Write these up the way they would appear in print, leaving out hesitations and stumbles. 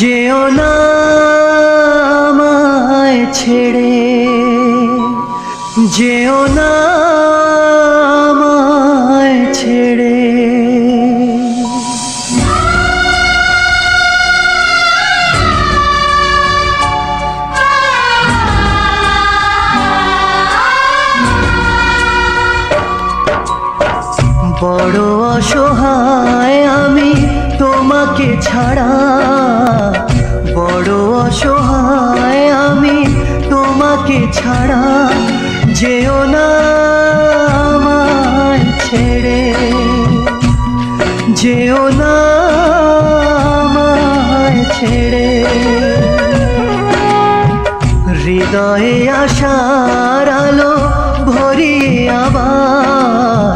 যেও না আমায় ছেড়ে, যেও না আমায় ছেড়ে। বড় অসহায় আমি তোমাকে ছাড়া, বড় অসহায় আমি তোমাকে ছাড়া। যেও না আমায় ছেড়ে, যেও না আমায় ছেড়ে। হৃদয়ে আশার আলো ভরিয়ে আবার,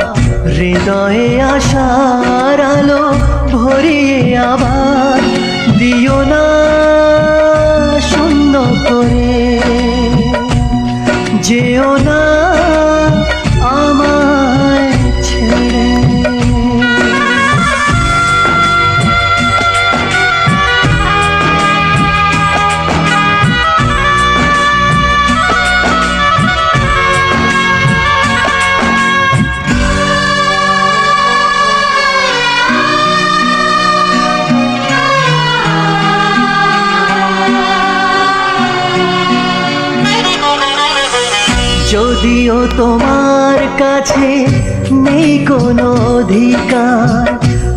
হৃদয়ে আশার আলো ভরিয়ে আবার দিও না শূন্য করে। যেও না আমায় ছেড়ে। যদিও তোমার কাছে নেই কোনো অধিকার,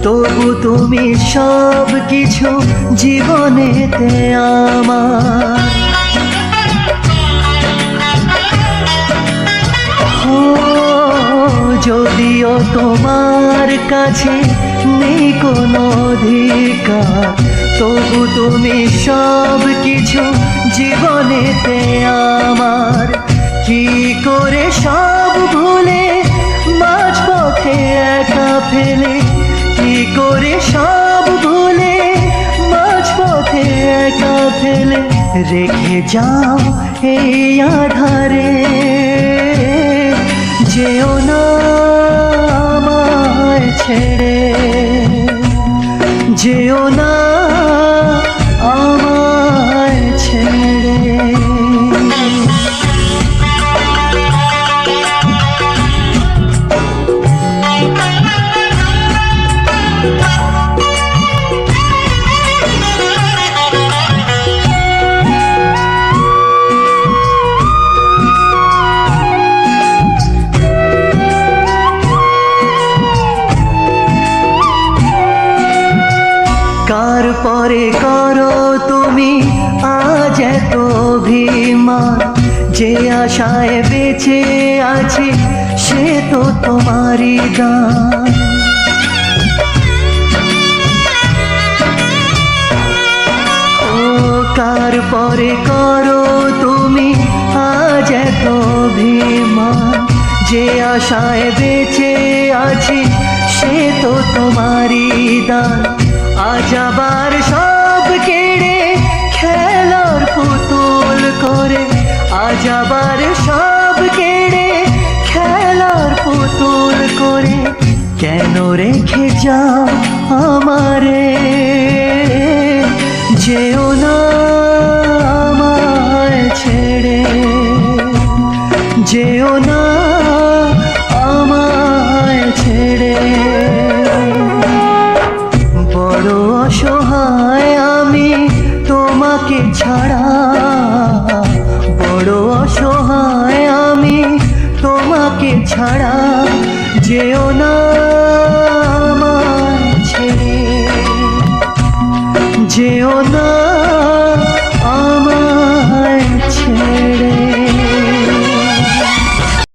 তবু তুমি সব কিছু জীবনেতে আমার। যদিও তোমার কাছে নেই কোনো অধিকার, তবু তুমি সব কিছু জীবনেতে আমার। কি করে সব ভুলে মাঝপথে একা ফেলে, কি করে সব ভুলে মাঝপথে একা ফেলে রেখে যাও এই আধারে। যেও না আমায় ছেড়ে, যেও না আমায় ছেড়ে। কার পরে করো তুমি আজ এত অভিমান, যে আশায় বেঁচে আছি সে তো তোমারই দান। ও কার পরে করো তুমি আজ এত অভিমান, যে আশায় বেঁচে আছি সে তো তোমারই দান। আজ আবার সব কেড়ে খেলার পুতুল করে, আজ আবার সব কেড়ে খেলার পুতুল করে কেন রেখে যাও আমারে। যেও না আমায় ছেড়ে, যেও না আমায় ছেড়ে। বড় অসহায় আমি তোমাকে ছাড়া, বড় অসহায় আমি তোমাকে ছাড়া। যেও না